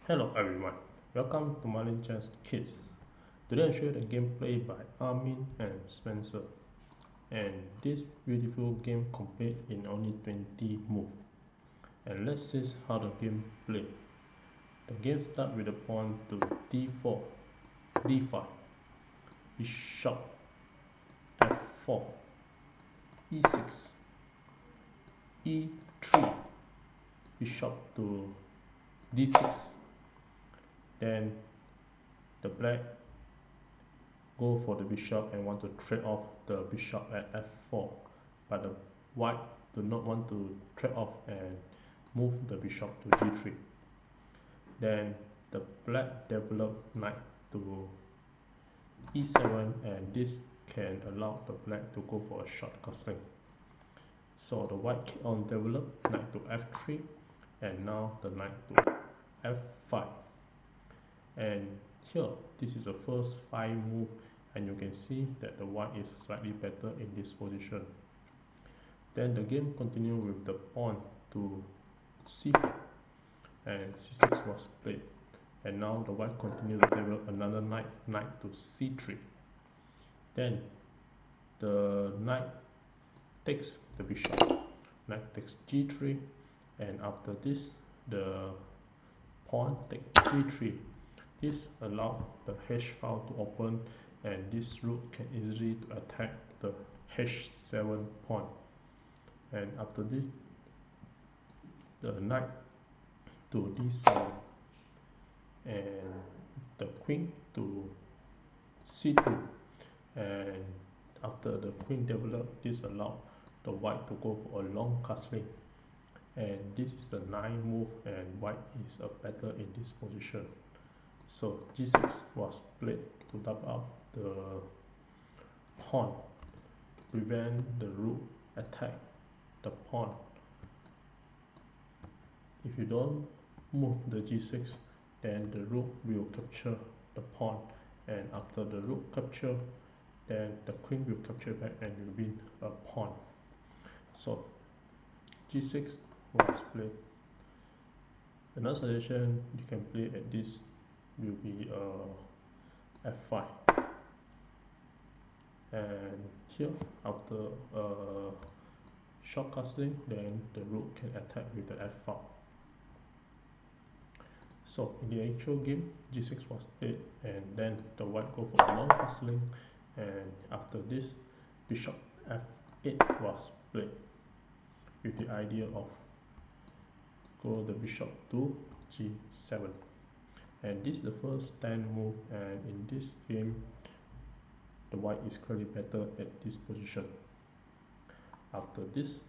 Hello everyone, welcome to Marlin Chess Kids. Today I show you the gameplay by Armin and Spencer. And this beautiful game complete in only 20 moves. And let's see how the game play. The game starts with a pawn to d4, d5, bishop f4, e6, e3, bishop to d6. Then the black go for the bishop and want to trade off the bishop at f4, but the white do not want to trade off and move the bishop to g3. Then the black develop knight to e7, and this can allow the black to go for a short castling. So the white keep on develop knight to f3, and now the knight to f5. And here, this is the first 5 move, and you can see that the white is slightly better in this position. Then the game continue with the pawn to c4, and c6 was played. And now the white continue to develop another knight to c3. Then the knight takes the bishop, knight takes g3, and after this the pawn takes g3. This allows the h file to open, and this rook can easily attack the h7 pawn. And after this, the knight to d7, and the queen to c2. And after the queen develop, this allows the white to go for a long castling. And this is the 9th move, and white is better in this position. So g6 was played to double up the pawn to prevent the rook attack the pawn. If you don't move the g6, then the rook will capture the pawn, and after the rook capture, then the queen will capture back and you win a pawn. So g6 was played. Another suggestion you can play at this will be f5, and here after short castling, then the rook can attack with the f file. So in the actual game, g6 was played, and then the white go for a long castling, and after this bishop f8 was played with the idea of go the bishop to g7. And this is the first 10 move, and in this game the white is clearly better at this position. After this,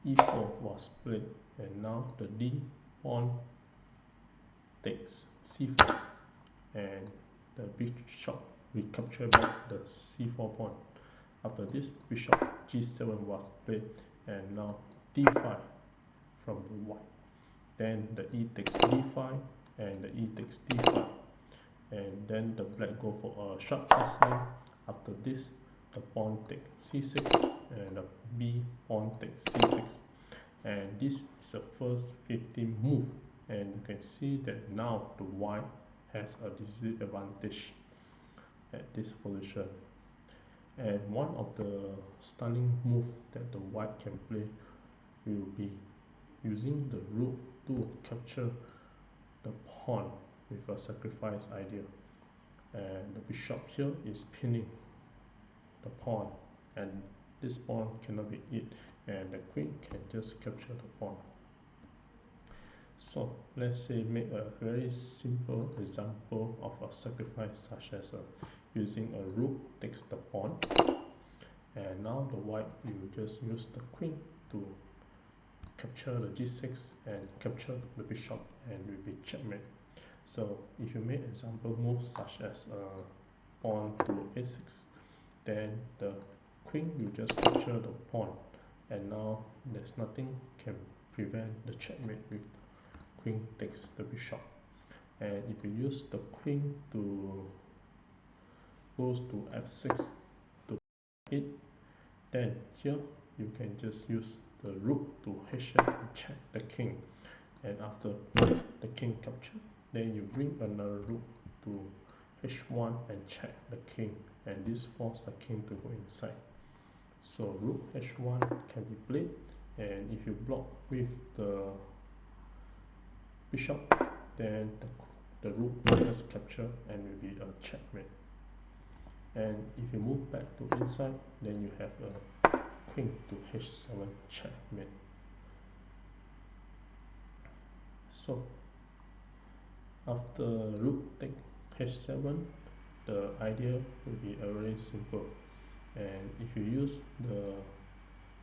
e4 was played, and now the d pawn takes c4, and the bishop will capture back the c4 pawn. After this, bishop g7 was played, and now d5 from the white. Then the e takes d5, and the e takes d5, and then the black go for a short castling. After this, the pawn takes c6, and the b pawn takes c6, and this is the first 15 move, and you can see that now the white has a disadvantage at this position. And one of the stunning move that the white can play will be using the rook to capture the pawn with a sacrifice idea, and the bishop here is pinning the pawn, and this pawn cannot be hit, and the queen can just capture the pawn. So let's say make a very simple example of a sacrifice, such as using a rook takes the pawn, and now the white will just use the queen to capture the g6 and capture the bishop, and will be checkmate. So if you make example moves such as pawn to a6, then the queen will just capture the pawn, and now there's nothing can prevent the checkmate with the queen takes the bishop. And if you use the queen to goes to f6 to hit, then here you can just use the rook to h7 and check the king, and after the king capture, then you bring another rook to h1 and check the king, and this forces the king to go inside. So rook h1 can be played, and if you block with the bishop, then the rook will just capture and will be a checkmate. And if you move back to inside, then you have a queen to h7 checkmate. So after rook take h7, the idea will be very simple. And if you use the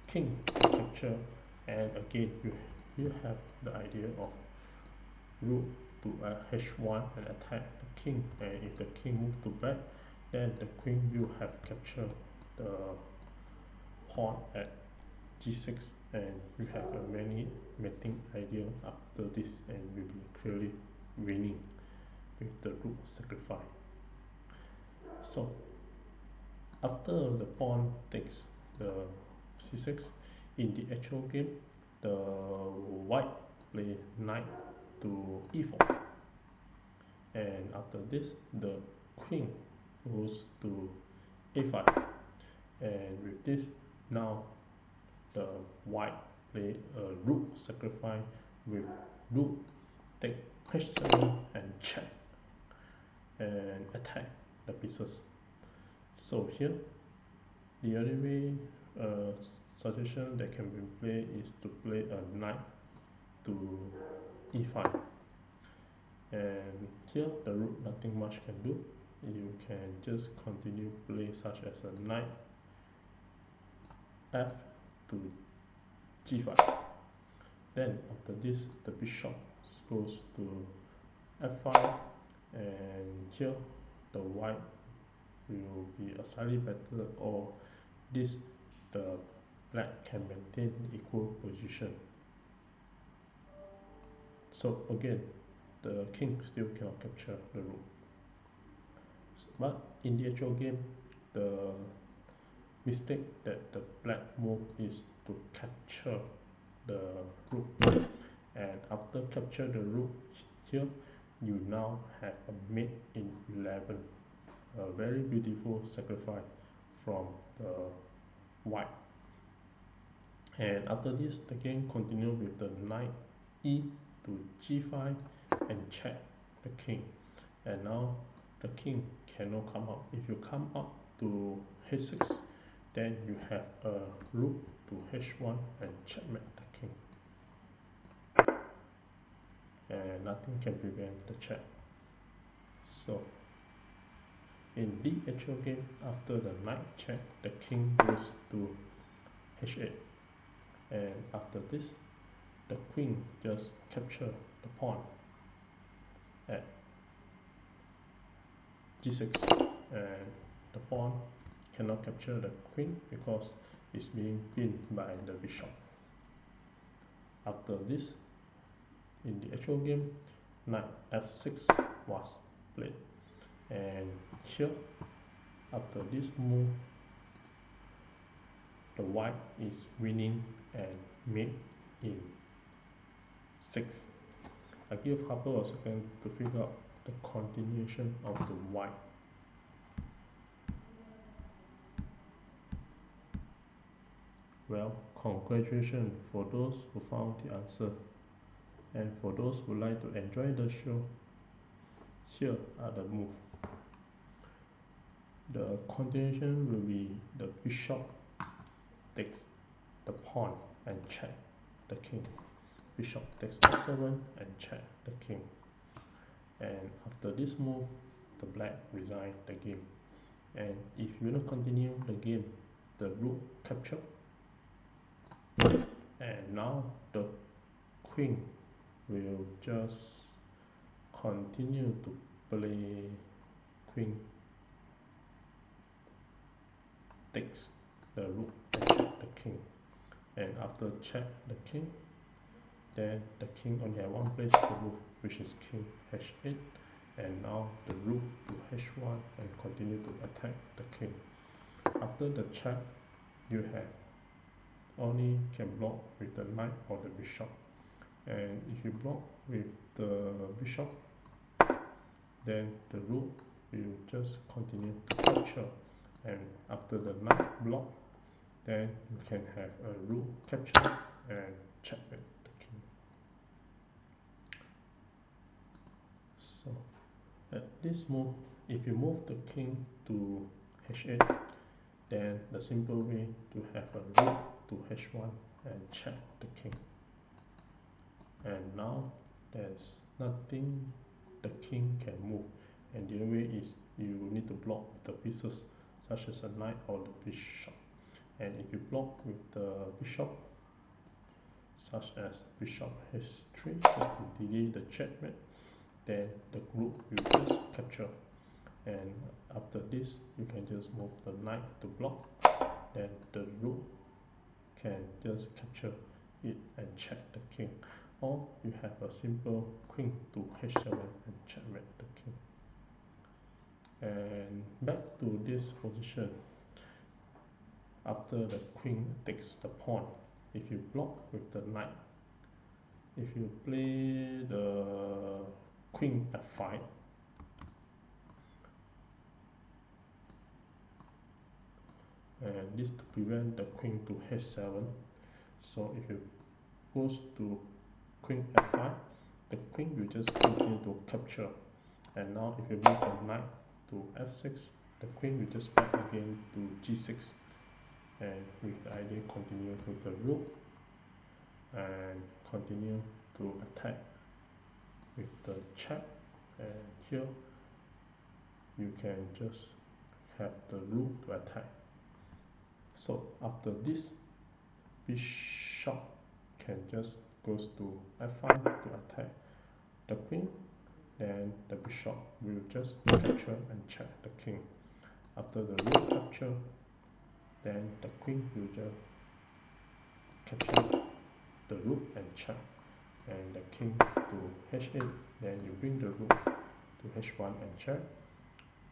king to capture, and again you have the idea of rook to h1 and attack the king, and if the king move to back, then the queen will have captured the pawn at g6, and you have a many mating idea after this, and will be clearly winning with the rook sacrifice. So after the pawn takes the c6, in the actual game, the white play knight to e4, and after this the queen goes to a5, and with this now the white play a rook sacrifice with rook take h7 and check and attack the pieces. So here the only way suggestion that can be played is to play a knight to e5, and here the rook nothing much can do. You can just continue play such as a knight f to g5. Then after this the bishop goes to f5, and here the white will be a slightly better, or this the black can maintain equal position. So again the king still cannot capture the rook. But in the actual game, the mistake that the black move is to capture the rook, and after capture the rook here, you now have a mate in 11, a very beautiful sacrifice from the white. And after this, the game continue with the knight e to g5 and check the king, and now the king cannot come up. If you come up to h6, then you have a rook to h1 and checkmate the king, and nothing can prevent the check. So in the actual game, after the knight check, the king goes to h8, and after this the queen just capture the pawn at g6, and the pawn cannot capture the queen because it's being pinned by the bishop. After this, in the actual game, knight f6 was played, and here after this move the white is winning and mate in 6. I give a couple of seconds to figure out the continuation of the white. Well, congratulations for those who found the answer, and for those who like to enjoy the show, here are the moves. The continuation will be the bishop takes the pawn and check the king, bishop takes f7 and check the king, and after this move the black resign the game. And if you don't continue the game, the rook capture, and now the queen will just continue to play queen takes the rook and check the king, and after check the king, then the king only have one place to move, which is king h8, and now the rook to h1 and continue to attack the king. After the check, you have only can block with the knight or the bishop, and if you block with the bishop, then the rook will just continue to capture, and after the knight block, then you can have a rook capture and checkmate the king. So at this move, if you move the king to h8, then the simple way to have a rook to h1 and check the king. And now there's nothing the king can move, and the other way is you need to block the pieces such as a knight or the bishop. And if you block with the bishop, such as bishop h3, just to delay the checkmate, then the rook will just capture, and after this you can just move the knight to block, then the rook can just capture it and check the king, or you have a simple queen to h7 and checkmate the king. And back to this position, after the queen takes the pawn, if you block with the knight, if you play the queen f5, and this to prevent the queen to h7, so if you goes to queen f5, the queen will just continue to capture, and now if you move the knight to f6, the queen will just back again to g6, and with the idea continue with the rook and continue to attack with the check, and here you can just have the rook to attack. So after this, bishop can just goes to f5 to attack the queen, then the bishop will just capture and check the king. After the rook capture, then the queen will just capture the rook and check, and the king to h8, then you bring the rook to h1 and check,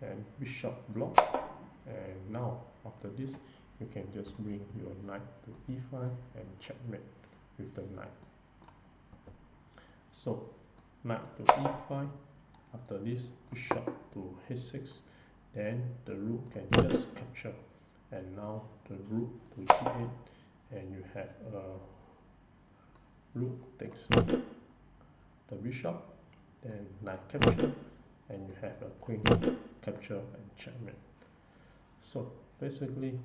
and bishop block, and now after this you can just bring your knight to e5 and checkmate with the knight. So knight to e5, after this bishop to h6, then the rook can just capture, and now the rook to g8, and you have a rook takes the bishop, then knight capture, and you have a queen capture and checkmate. So basically,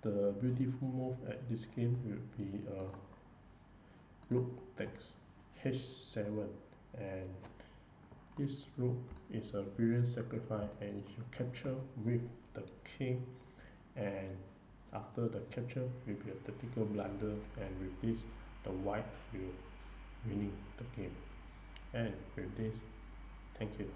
the beautiful move at this game will be a rook takes h7, and this rook is a brilliant sacrifice, and if you capture with the king, and after the capture will be a typical blunder, and with this the white will winning the game. And with this, thank you.